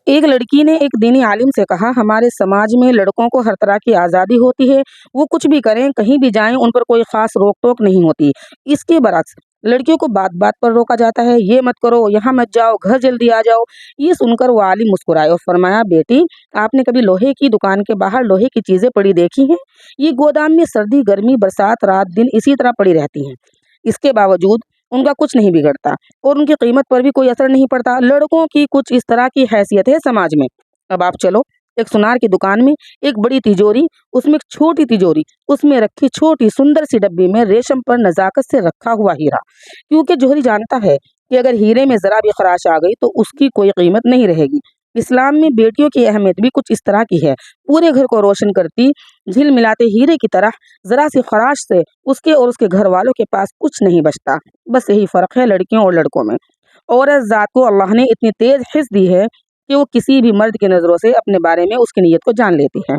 ایک لڑکی نے ایک دینی عالم سے کہا، ہمارے سماج میں لڑکوں کو ہر طرح کی آزادی ہوتی ہے، وہ کچھ بھی کریں، کہیں بھی جائیں، ان پر کوئی خاص روک ٹوک نہیں ہوتی۔ اس کے برعکس لڑکیوں کو بات بات پر روکا جاتا ہے، یہ مت کرو، یہاں مت جاؤ، گھر جلدی آ جاؤ۔ یہ سن کر وہ عالم مسکرائے اور فرمایا، بیٹی، آپ نے کبھی لوہے کی دکان کے باہر لوہے کی چیزیں پڑی دیکھی ہیں؟ یہ گودام میں سردی گرمی برسات رات دن اسی طرح پڑی رہتی ہیں، اس کے باوجود ان کا کچھ نہیں بگڑتا اور ان کی قیمت پر بھی کوئی اثر نہیں پڑتا۔ لڑکوں کی کچھ اس طرح کی حیثیت ہے سماج میں۔ اب آپ چلو ایک سونار کی دکان میں ایک بڑی تجوری، اس میں ایک چھوٹی تجوری، اس میں رکھی چھوٹی سندر سی ڈبی میں ریشم پر نزاکت سے رکھا ہوا ہیرا، کیونکہ جوہری جانتا ہے کہ اگر ہیرے میں ذرا بھی خراش آ گئی تو اس کی کوئی قیمت نہیں رہے گی۔ اسلام میں بیٹیوں کی اہمیت بھی کچھ اس طرح کی ہے، پورے گھر کو روشن کرتی جھل ملاتے ہیرے کی طرح، ذرا سی خراش سے اس کے اور اس کے گھر والوں کے پاس کچھ نہیں بچتا۔ بس یہی فرق ہے لڑکیوں اور لڑکوں میں۔ عورت ذات کو اللہ نے اتنی تیز حس دی ہے کہ وہ کسی بھی مرد کی نظروں سے اپنے بارے میں اس کی نیت کو جان لیتی ہے،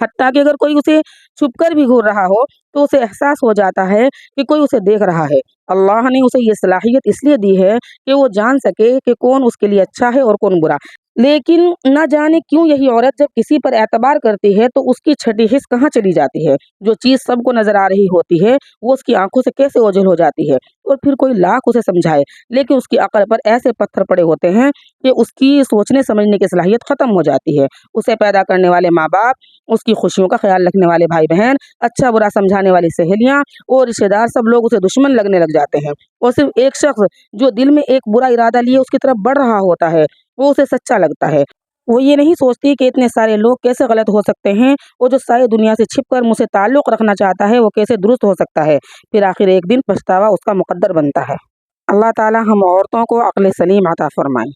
حتیٰ کہ اگر کوئی اسے چھپ کر بھی گھور رہا ہو تو اسے احساس ہو جاتا ہے کہ کوئی اسے دیکھ رہا ہے۔ اللہ نے اسے یہ صلاحیت اس لیے دی ہے کہ وہ جان سکے کہ کون اس کے لیے اچھا ہے اور کون برا۔ لیکن نہ جانے کیوں یہی عورت جب کسی پر اعتبار کرتی ہے تو اس کی چھٹی حس کہاں چلی جاتی ہے۔ جو چیز سب کو نظر آ رہی ہوتی ہے وہ اس کی آنکھوں سے کیسے اوجھل ہو جاتی ہے، اور پھر کوئی لاکھ اسے سمجھائے لیکن اس کی عقل پر ایسے پتھر پڑے ہوتے ہیں کہ اس کی سوچنے سمجھنے کی صلاحیت ختم ہو جاتی ہے۔ اسے پیدا کرنے والے ماں باپ، اس کی خوشیوں کا خیال رکھنے والے بھائی بہن، اچھا برا سمجھانے والی سہیلیاں اور رشتے دار، سب لوگ اسے دشمن لگنے لگ جاتے ہیں، اور صرف ایک شخص جو دل میں ایک برا ارادہ لیے اس کی طرف بڑھ رہا ہوتا ہے وہ اسے سچا لگتا ہے۔ وہ یہ نہیں سوچتی کہ اتنے سارے لوگ کیسے غلط ہو سکتے ہیں، اور جو ساری دنیا سے چھپ کر مجھ سے تعلق رکھنا چاہتا ہے وہ کیسے درست ہو سکتا ہے۔ پھر آخر ایک دن پچھتاوا اس کا مقدر بنتا ہے۔ اللہ تعالی ہم عورتوں کو عقل سلیم عطا فرمائے۔